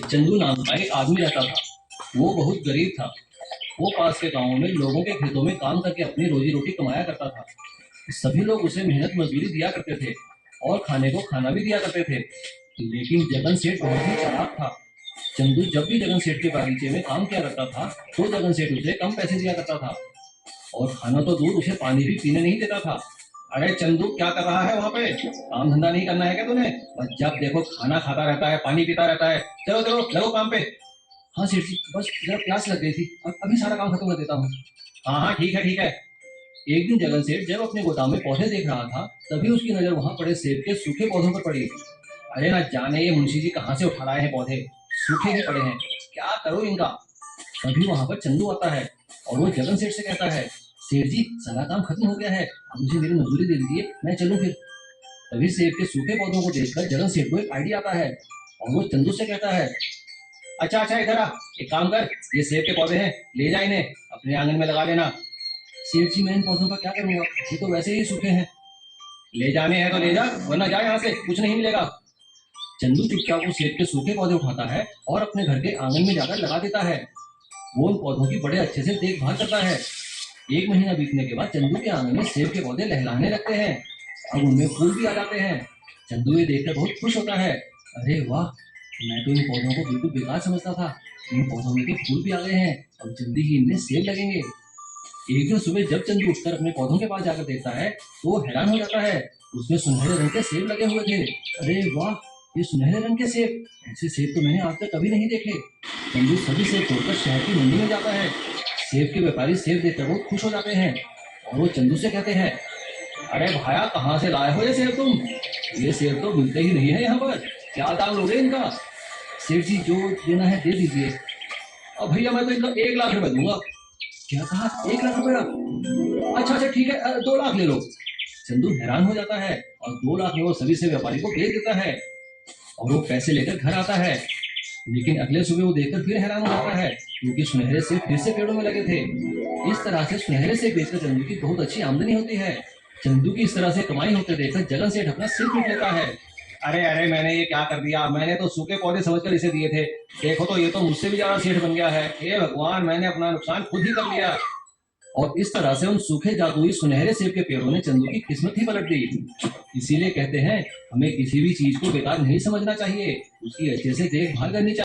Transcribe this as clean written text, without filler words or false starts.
चंदू नाम का एक आदमी रहता था। वो बहुत गरीब था। वो पास के गांवों में लोगों के खेतों में काम करके अपनी रोजी रोटी कमाया करता था। सभी लोग उसे मेहनत मजदूरी दिया करते थे और खाने को खाना भी दिया करते थे। लेकिन जगन सेठ बहुत ही चालाक था। चंदू जब भी जगन सेठ के बागीचे में काम किया करता था तो जगन सेठ उसे कम पैसे दिया करता था और खाना तो दूर, उसे पानी भी पीने नहीं देता था। अरे चंदू, क्या कर रहा है वहाँ पे? काम धंधा नहीं करना है क्या तूने? बस जब देखो खाना खाता रहता है, पानी पीता रहता है। चलो चलो लगो काम पे। हाँ सेठ जी, बस जरा प्यास लग गई थी, अब अभी सारा काम खत्म कर देता हूँ। हाँ हाँ, ठीक है ठीक है। एक दिन जगन सेठ जब अपने गोदाम में पौधे देख रहा था तभी उसकी नजर वहां पड़े सेब के सूखे पौधों पर पड़ी। अरे ना जाने ये मुंशी जी कहाँ से उठा लाए हैं पौधे, सूखे ही पड़े हैं, क्या करो इनका। तभी वहां पर चंदू आता है और वो जगन सेठ से कहता है, सेठ जी सारा काम खत्म हो गया है, अब मुझे मेरी मजदूरी दे दीजिए, मैं चलूं फिर। तभी सेब के सूखे पौधों को देखकर जगन सेठ को एक आइडिया आता है और वो चंदू से कहता है, अच्छा अच्छा इधर आ, एक काम कर, ये सेब के पौधे हैं, ले जा इन्हें अपने आंगन में लगा लेना। सेठ जी मैं इन पौधों का क्या करूंगा, ये तो वैसे ही सूखे हैं। ले जाने हैं तो ले जा, वरना जा यहाँ से, कुछ नहीं मिलेगा। चंदू चुपचाप वो सेब के सूखे पौधे उठाता है और अपने घर के आंगन में जाकर लगा देता है। वो उन पौधों की बड़े अच्छे से देखभाल करता है। एक महीना बीतने के बाद चंदू के आंगन में सेब के पौधे लहलहाने लगते हैं। अब उनमें फूल भी आ जाते हैं। चंदू ये देखकर बहुत खुश होता है। अरे वाह, मैं तो इन पौधों को बिल्कुल बेकार समझता था, इन पौधों में तो फूल भी आ गए हैं, अब जल्दी ही इनमें सेब लगेंगे। एक दिन सुबह जब चंदू उठकर अपने पौधों के पास जाकर देखता है तो वो हैरान हो जाता है। उसमें सुनहरे रंग के सेब लगे हुए थे। अरे वाह, ये सुनहरे रंग के सेब, ऐसे सेब तो मैंने आज तक कभी नहीं देखे। चंदू सभी सेब तोड़कर शहर की मंडी में जाता है। सेब के व्यापारी सेब देखकर बहुत खुश हो जाते हैं और वो चंदू से कहते हैं, अरे भाया कहाँ से लाए हो ये सेब तुम? ये सेब तो मिलते ही नहीं है यहाँ पर, क्या दाम लोगे इनका? सेठ जी जो देना है दे दीजिए। अब भैया मैं तो इनका 1 लाख रुपए दूंगा। क्या कहा, 1 लाख रुपया? अच्छा अच्छा ठीक है, 2 लाख ले लो। चंदू हैरान हो जाता है और 2 लाख में वो सभी से व्यापारी को बेच देता है और वो पैसे लेकर घर आता है। लेकिन अगले सुबह वो देखकर फिर हैरान हो जाता है क्योंकि सुनहरे सेब फिर से पेड़ों में लगे थे। इस तरह से सुनहरे सेब बेचकर चंदू की बहुत अच्छी आमदनी होती है। चंदू की इस तरह से कमाई होते देखकर जगन सेठ अपना सिर पीट लेता है। अरे अरे, मैंने ये क्या कर दिया, मैंने तो सूखे पौधे समझकर इसे दिए थे, देखो तो ये तो मुझसे भी ज्यादा सेठ बन गया है। हे भगवान, मैंने अपना नुकसान खुद ही कर लिया। और इस तरह से उन सूखे जादुई सुनहरे सेब के पेड़ों ने चंदू की किस्मत ही पलट दी। इसीलिए कहते हैं हमें किसी भी चीज को बेकार नहीं समझना चाहिए, उसकी अच्छे से देखभाल करनी चाहिए।